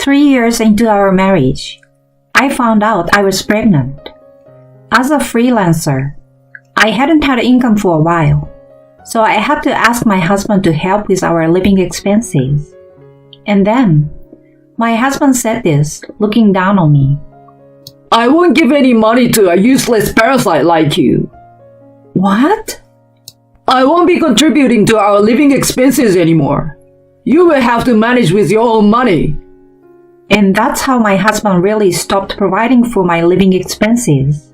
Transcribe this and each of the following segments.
3 years into our marriage, I found out I was pregnant. As a freelancer, I hadn't had income for a while, so I had to ask my husband to help with our living expenses. And then, my husband said this, looking down on me. I won't give any money to a useless parasite like you. What? I won't be contributing to our living expenses anymore. You will have to manage with your own money. And that's how my husband really stopped providing for my living expenses.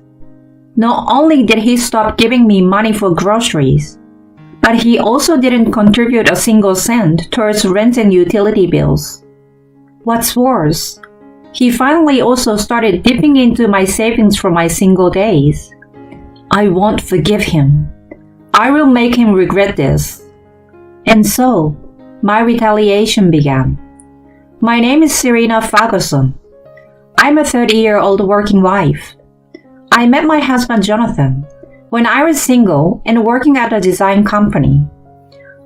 Not only did he stop giving me money for groceries, but he also didn't contribute a single cent towards rent and utility bills. What's worse, he finally also started dipping into my savings for my single days. I won't forgive him. I will make him regret this. And so, my retaliation began. My name is Serena Ferguson. I'm a 30-year-old working wife. I met my husband Jonathan when I was single and working at a design company.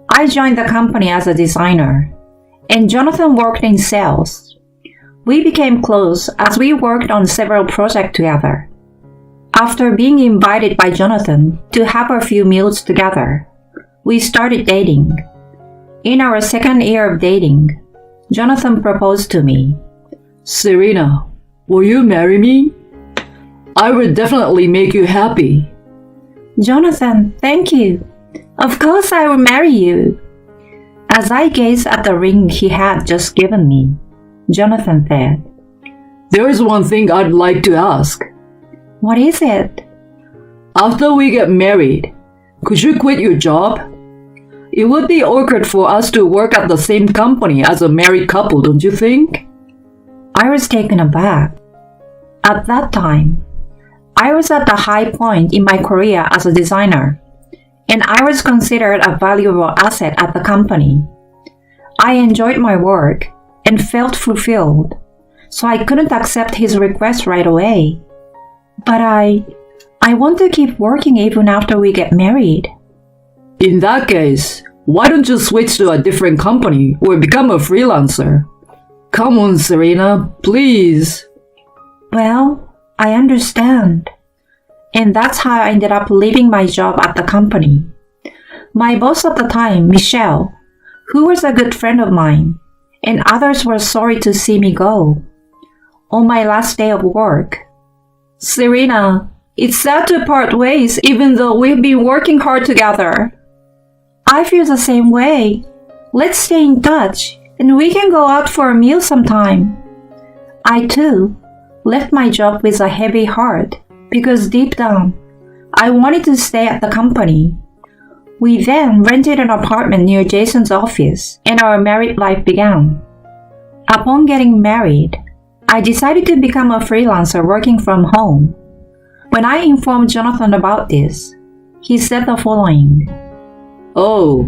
I joined the company as a designer, and Jonathan worked in sales. We became close as we worked on several projects together. After being invited by Jonathan to have a few meals together, we started dating. In our second year of dating, Jonathan proposed to me. Serena, will you marry me? I will definitely make you happy. Jonathan, thank you. Of course I will marry you. As I gazed at the ring he had just given me, Jonathan said, There is one thing I'd like to ask. What is it? After we get married, could you quit your job? It would be awkward for us to work at the same company as a married couple, don't you think? I was taken aback. At that time, I was at the high point in my career as a designer, and I was considered a valuable asset at the company. I enjoyed my work and felt fulfilled, so I couldn't accept his request right away. But I want to keep working even after we get married. In that case, why don't you switch to a different company or become a freelancer? Come on, Serena, please. Well, I understand. And that's how I ended up leaving my job at the company. My boss at the time, Michelle, who was a good friend of mine, and others were sorry to see me go. On my last day of work, Serena, it's sad to part ways even though we've been working hard together. I feel the same way. Let's stay in touch and we can go out for a meal sometime. I too left my job with a heavy heart because deep down, I wanted to stay at the company. We then rented an apartment near Jason's office and our married life began. Upon getting married, I decided to become a freelancer working from home. When I informed Jonathan about this, he said the following. Oh,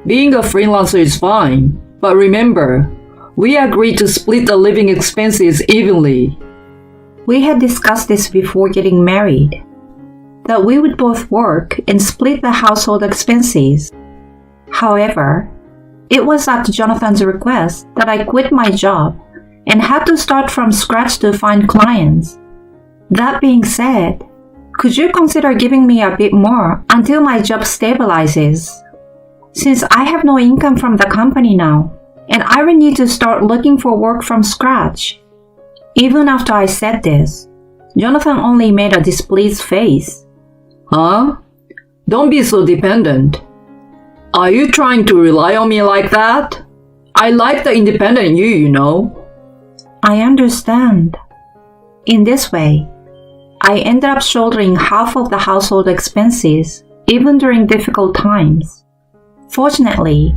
being a freelancer is fine, but remember, we agreed to split the living expenses evenly. We had discussed this before getting married, that we would both work and split the household expenses. However, it was at Jonathan's request that I quit my job and had to start from scratch to find clients. That being said, could you consider giving me a bit more until my job stabilizes? Since I have no income from the company now, and I will need to start looking for work from scratch. Even after I said this, Jonathan only made a displeased face. Huh? Don't be so dependent. Are you trying to rely on me like that? I like the independent you know. I understand. In this way, I ended up shouldering half of the household expenses, even during difficult times. Fortunately,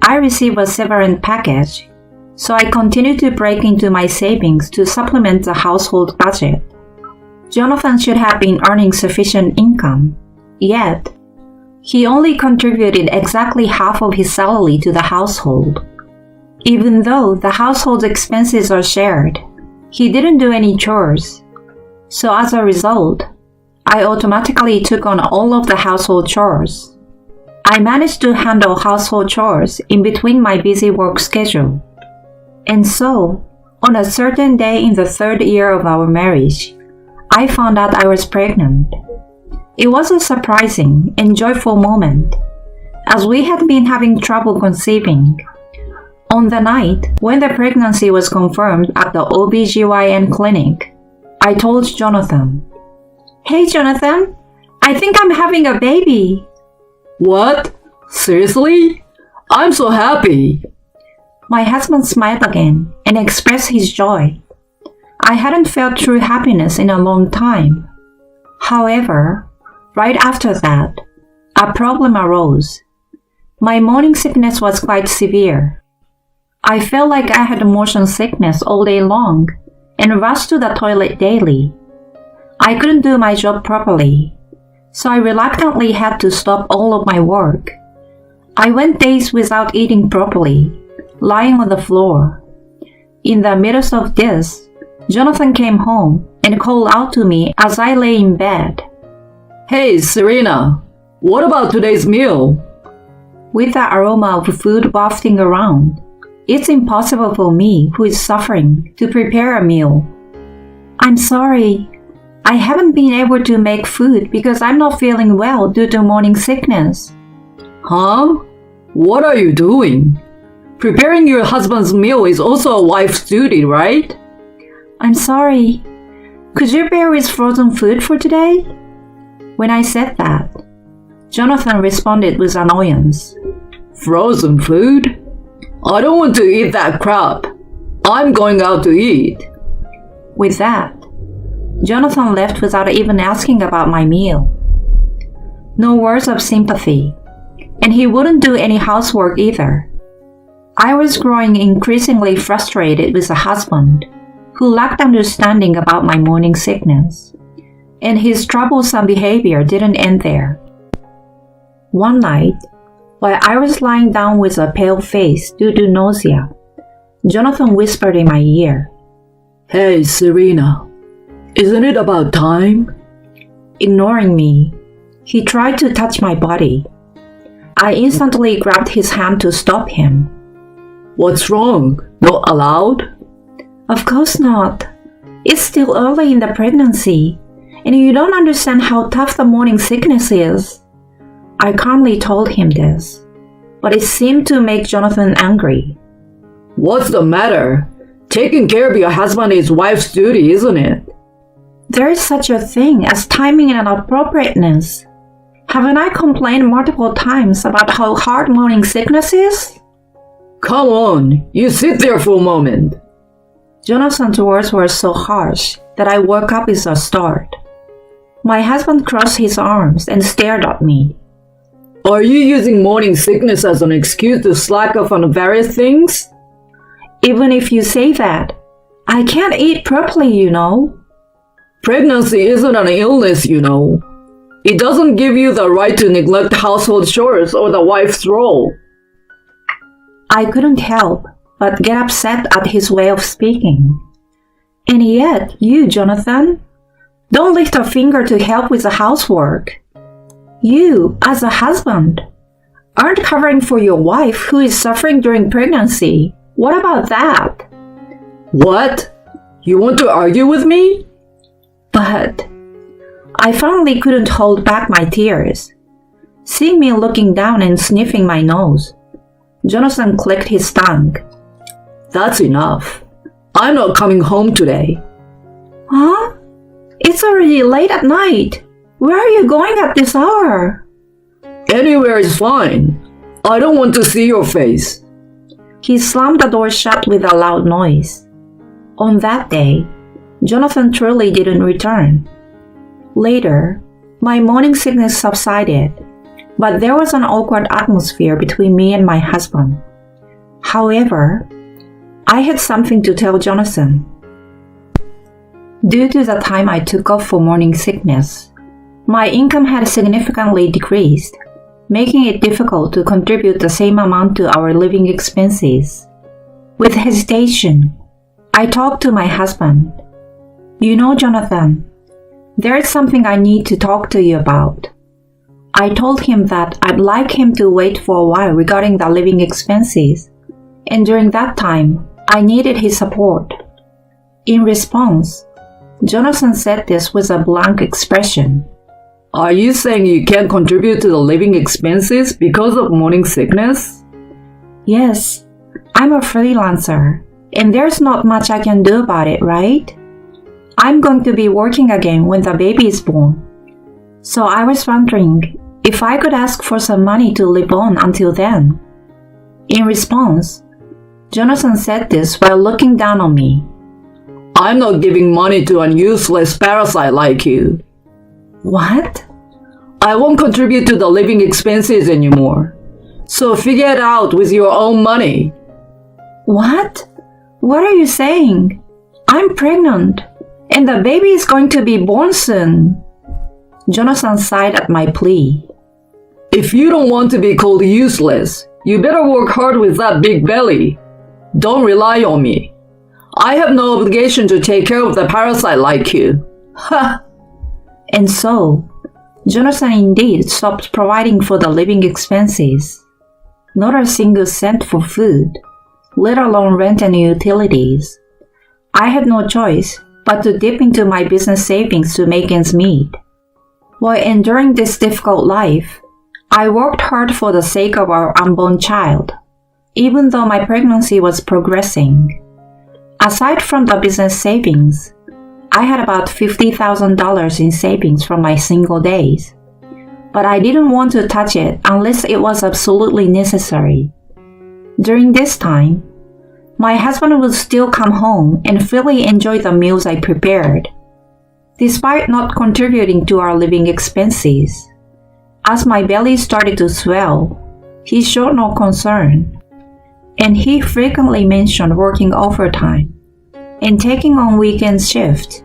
I received a severance package, so I continued to break into my savings to supplement the household budget. Jonathan should have been earning sufficient income, yet he only contributed exactly half of his salary to the household. Even though the household expenses are shared, he didn't do any chores. So as a result, I automatically took on all of the household chores. I managed to handle household chores in between my busy work schedule. And so, On a certain day in the third year of our marriage, I found out I was pregnant. It was a surprising and joyful moment, as we had been having trouble conceiving. On the night when the pregnancy was confirmed at the OBGYN clinic, I told Jonathan, "Hey Jonathan, I think I'm having a baby." What? Seriously? I'm so happy. My husband smiled again and expressed his joy. I hadn't felt true happiness in a long time. However, right after that, a problem arose. My morning sickness was quite severe. I felt like I had motion sickness all day long and rushed to the toilet daily. I couldn't do my job properly, so I reluctantly had to stop all of my work. I went days without eating properly, lying on the floor. In the midst of this, Jonathan came home and called out to me as I lay in bed. Hey, Serena, what about today's meal? With the aroma of food wafting around, it's impossible for me, who is suffering, to prepare a meal. I'm sorry. I haven't been able to make food because I'm not feeling well due to morning sickness. Huh? What are you doing? Preparing your husband's meal is also a wife's duty, right? I'm sorry. Could you bear with frozen food for today? When I said that, Jonathan responded with annoyance. Frozen food? I don't want to eat that crap. I'm going out to eat. With that, Jonathan left without even asking about my meal. No words of sympathy, and he wouldn't do any housework either. I was growing increasingly frustrated with a husband who lacked understanding about my morning sickness, and his troublesome behavior didn't end there. One night, while I was lying down with a pale face due to nausea, Jonathan whispered in my ear, Hey, Serena, isn't it about time? Ignoring me, he tried to touch my body. I instantly grabbed his hand to stop him. What's wrong? Not allowed? Of course not. It's still early in the pregnancy, and you don't understand how tough the morning sickness is. I calmly told him this, but it seemed to make Jonathan angry. What's the matter? Taking care of your husband is wife's duty, isn't it? There is such a thing as timing and appropriateness. Haven't I complained multiple times about how hard morning sickness is? Come on, you sit there for a moment. Jonathan's words were so harsh that I woke up with a start. My husband crossed his arms and stared at me. Are you using morning sickness as an excuse to slack off on various things? Even if you say that, I can't eat properly, you know. Pregnancy isn't an illness, you know. It doesn't give you the right to neglect household chores or the wife's role. I couldn't help but get upset at his way of speaking. And yet, you, Jonathan, don't lift a finger to help with the housework. You, as a husband, aren't covering for your wife who is suffering during pregnancy. What about that? What? You want to argue with me? But I finally couldn't hold back my tears. Seeing me looking down and sniffing my nose, Jonathan clicked his tongue. That's enough. I'm not coming home today. Huh? It's already late at night. Where are you going at this hour? Anywhere is fine. I don't want to see your face. He slammed the door shut with a loud noise. On that day, Jonathan truly didn't return. Later, my morning sickness subsided, but there was an awkward atmosphere between me and my husband. However, I had something to tell Jonathan. Due to the time I took off for morning sickness, my income had significantly decreased, making it difficult to contribute the same amount to our living expenses. With hesitation, I talked to my husband. You know, Jonathan, there is something I need to talk to you about. I told him that I'd like him to wait for a while regarding the living expenses, and during that time, I needed his support. In response, Jonathan said this with a blank expression. Are you saying you can't contribute to the living expenses because of morning sickness? Yes, I'm a freelancer, and there's not much I can do about it, right? I'm going to be working again when the baby is born. So I was wondering if I could ask for some money to live on until then. In response, Jonathan said this while looking down on me. I'm not giving money to a useless parasite like you. What? I won't contribute to the living expenses anymore. So figure it out with your own money. What? What are you saying? I'm pregnant, and the baby is going to be born soon. Jonathan sighed at my plea. If you don't want to be called useless, you better work hard with that big belly. Don't rely on me. I have no obligation to take care of the parasite like you. Ha! And so, Jonathan indeed stopped providing for the living expenses. Not a single cent for food, let alone rent and utilities. I had no choice but to dip into my business savings to make ends meet. While enduring this difficult life, I worked hard for the sake of our unborn child, even though my pregnancy was progressing. Aside from the business savings, I had about $50,000 in savings from my single days, but I didn't want to touch it unless it was absolutely necessary. During this time, my husband would still come home and freely enjoy the meals I prepared, despite not contributing to our living expenses. As my belly started to swell, he showed no concern, and he frequently mentioned working overtime and taking on weekend shifts,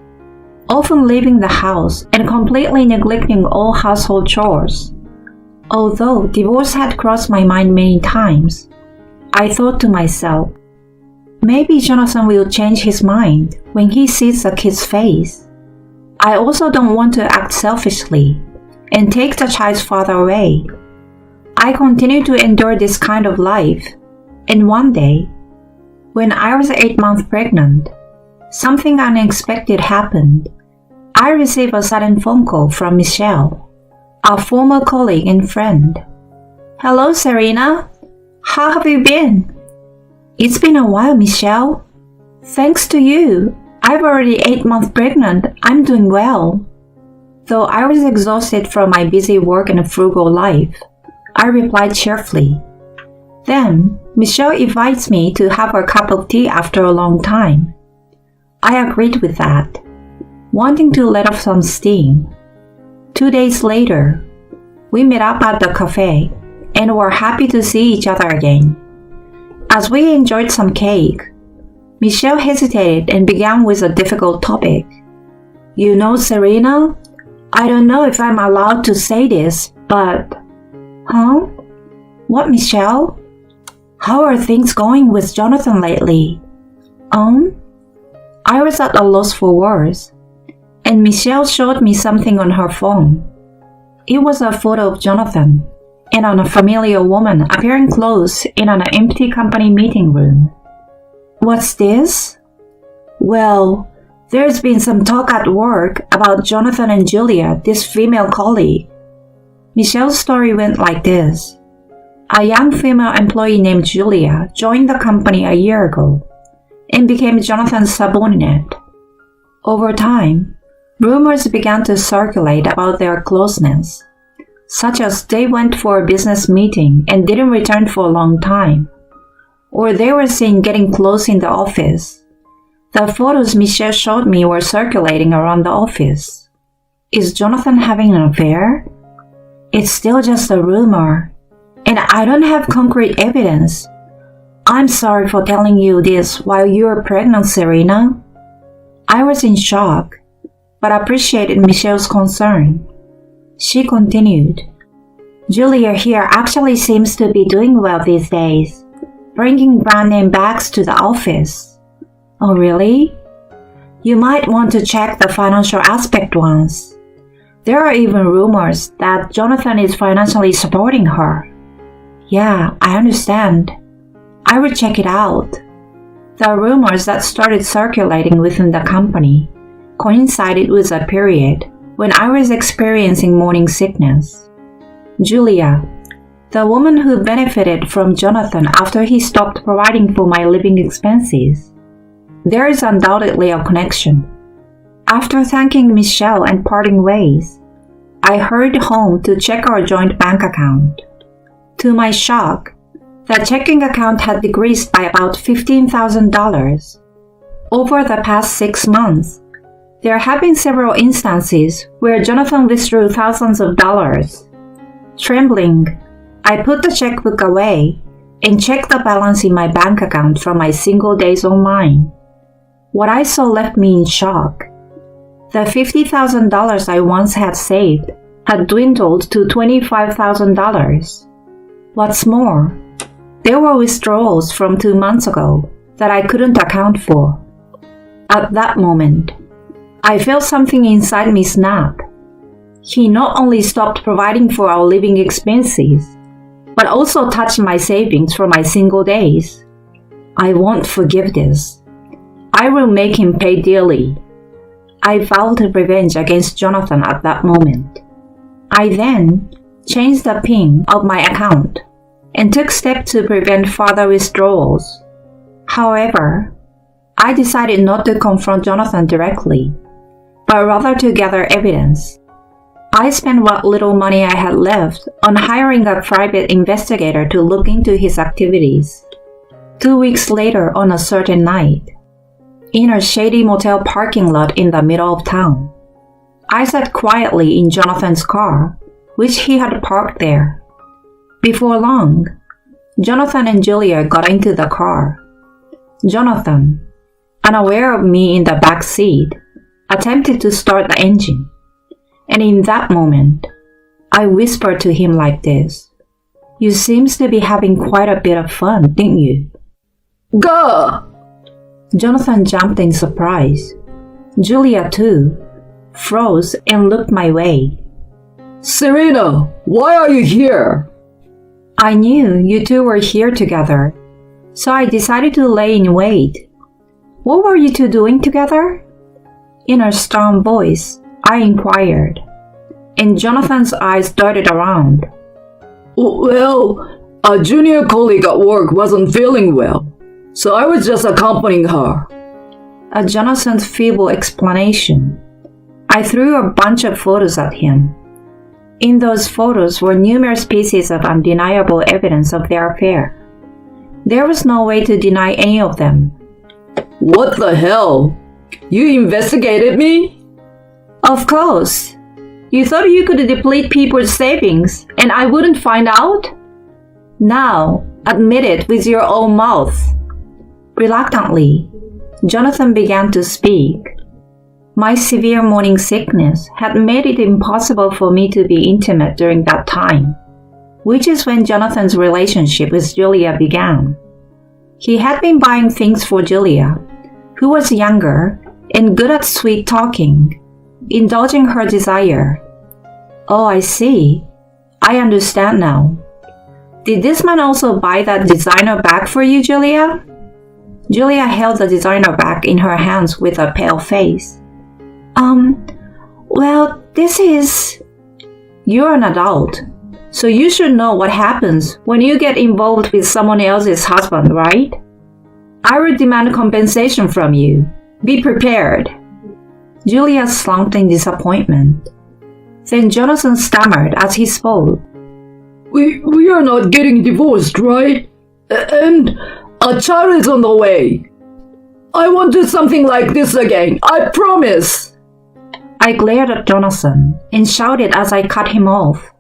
often leaving the house and completely neglecting all household chores. Although divorce had crossed my mind many times, I thought to myself, maybe Jonathan will change his mind when he sees the kid's face. I also don't want to act selfishly and take the child's father away. I continued to endure this kind of life, and one day, when I was 8 months pregnant, something unexpected happened. I received a sudden phone call from Michelle, a former colleague and friend. Hello, Serena. How have you been? It's been a while, Michelle. Thanks to you, I'm already 8 months pregnant. I'm doing well. Though I was exhausted from my busy work and frugal life, I replied cheerfully. Then, Michelle invites me to have a cup of tea after a long time. I agreed with that, wanting to let off some steam. 2 days later, we met up at the cafe and were happy to see each other again. As we enjoyed some cake, Michelle hesitated and began with a difficult topic. You know, Serena, I don't know if I'm allowed to say this, but... Huh? What, Michelle? How are things going with Jonathan lately? I was at a loss for words, and Michelle showed me something on her phone. It was a photo of Jonathan and an unfamiliar woman appearing close in an empty company meeting room. What's this? Well, there's been some talk at work about Jonathan and Julia, this female colleague. Michelle's story went like this. A young female employee named Julia joined the company a year ago and became Jonathan's subordinate. Over time, rumors began to circulate about their closeness, such as they went for a business meeting and didn't return for a long time, or they were seen getting close in the office. The photos Michelle showed me were circulating around the office. Is Jonathan having an affair? It's still just a rumor, and I don't have concrete evidence. I'm sorry for telling you this while you're pregnant, Serena. I was in shock, but appreciated Michelle's concern. She continued, Julia here actually seems to be doing well these days, bringing brand name bags to the office. Oh, really? You might want to check the financial aspect once. There are even rumors that Jonathan is financially supporting her. Yeah, I understand. I will check it out. The rumors that started circulating within the company coincided with a period when I was experiencing morning sickness. Julia, the woman who benefited from Jonathan after he stopped providing for my living expenses. There is undoubtedly a connection. After thanking Michelle and parting ways, I hurried home to check our joint bank account. To my shock, the checking account had decreased by about $15,000. Over the past 6 months, there have been several instances where Jonathan withdrew thousands of dollars. Trembling, I put the checkbook away and checked the balance in my bank account from my single days online. What I saw left me in shock. The $50,000 I once had saved had dwindled to $25,000. What's more, there were withdrawals from 2 months ago that I couldn't account for. At that moment, I felt something inside me snap. He not only stopped providing for our living expenses, but also touched my savings for my single days. I won't forgive this. I will make him pay dearly. I vowed revenge against Jonathan at that moment. I then changed the PIN of my account and took steps to prevent further withdrawals. However, I decided not to confront Jonathan directly, but rather to gather evidence. I spent what little money I had left on hiring a private investigator to look into his activities. 2 weeks later on a certain night, in a shady motel parking lot in the middle of town, I sat quietly in Jonathan's car, which he had parked there. Before long, Jonathan and Julia got into the car. Jonathan, unaware of me in the back seat, attempted to start the engine. And in that moment, I whispered to him like this, "You seems to be having quite a bit of fun, didn't you?" Gah! Jonathan jumped in surprise. Julia, too, froze and looked my way. Serena, why are you here? I knew you two were here together, so I decided to lay in wait. What were you two doing together? In a stern voice, I inquired, and Jonathan's eyes darted around. Well, a junior colleague at work wasn't feeling well, so I was just accompanying her. At Jonathan's feeble explanation, I threw a bunch of photos at him. In those photos were numerous pieces of undeniable evidence of their affair. There was no way to deny any of them. What the hell? You investigated me? Of course. You thought you could deplete people's savings and I wouldn't find out? Now, admit it with your own mouth. Reluctantly, Jonathan began to speak. My severe morning sickness had made it impossible for me to be intimate during that time, which is when Jonathan's relationship with Julia began. He had been buying things for Julia, who was younger and good at sweet talking, indulging her desire. Oh, I see. I understand now. Did this man also buy that designer bag for you, Julia? Julia held the designer bag in her hands with a pale face. Well, this is... You're an adult, so you should know what happens when you get involved with someone else's husband, right? I will demand compensation from you. Be prepared. Julia slumped in disappointment. Then Jonathan stammered as he spoke. We are not getting divorced, right? And a child is on the way. I won't do something like this again, I promise. I glared at Jonathan and shouted as I cut him off.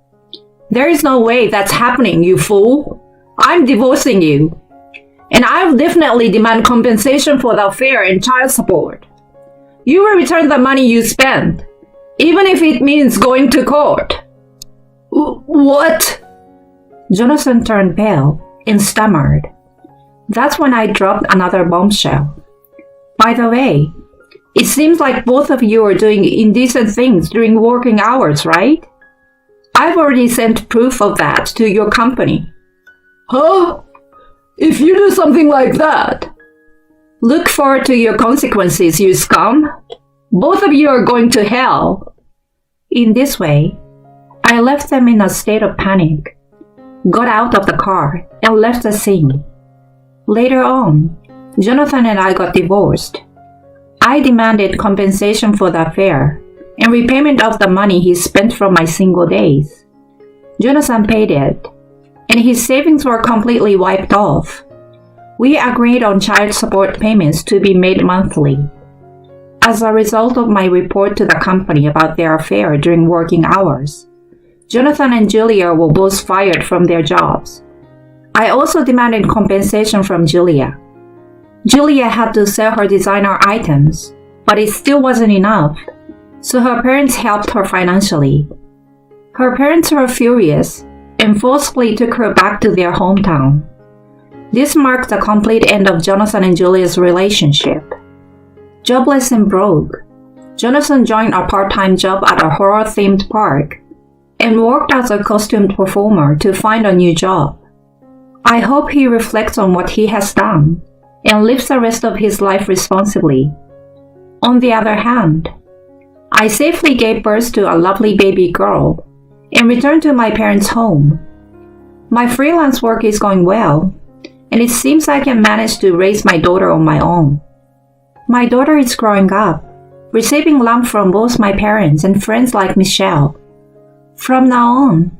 There is no way that's happening, you fool. I'm divorcing you. And I'll definitely demand compensation for the affair and child support. You will return the money you spent, even if it means going to court. What? Jonathan turned pale and stammered. That's when I dropped another bombshell. By the way, it seems like both of you are doing indecent things during working hours, right? I've already sent proof of that to your company. Huh? If you do something like that? Look forward to your consequences, you scum. Both of you are going to hell. In this way, I left them in a state of panic, got out of the car, and left the scene. Later on, Jonathan and I got divorced. I demanded compensation for the affair and repayment of the money he spent from my single days. Jonathan paid it, and his savings were completely wiped off. We agreed on child support payments to be made monthly. As a result of my report to the company about their affair during working hours, Jonathan and Julia were both fired from their jobs. I also demanded compensation from Julia. Julia had to sell her designer items, but it still wasn't enough, so her parents helped her financially. Her parents were furious and forcefully took her back to their hometown. This marked the complete end of Jonathan and Julia's relationship. Jobless and broke, Jonathan joined a part-time job at a horror-themed park and worked as a costumed performer to find a new job. I hope he reflects on what he has done and lives the rest of his life responsibly. On the other hand, I safely gave birth to a lovely baby girl and returned to my parents' home. My freelance work is going well, and it seems I can manage to raise my daughter on my own. My daughter is growing up, receiving love from both my parents and friends like Michelle. From now on,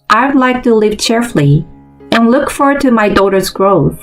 I would like to live cheerfully and look forward to my daughter's growth.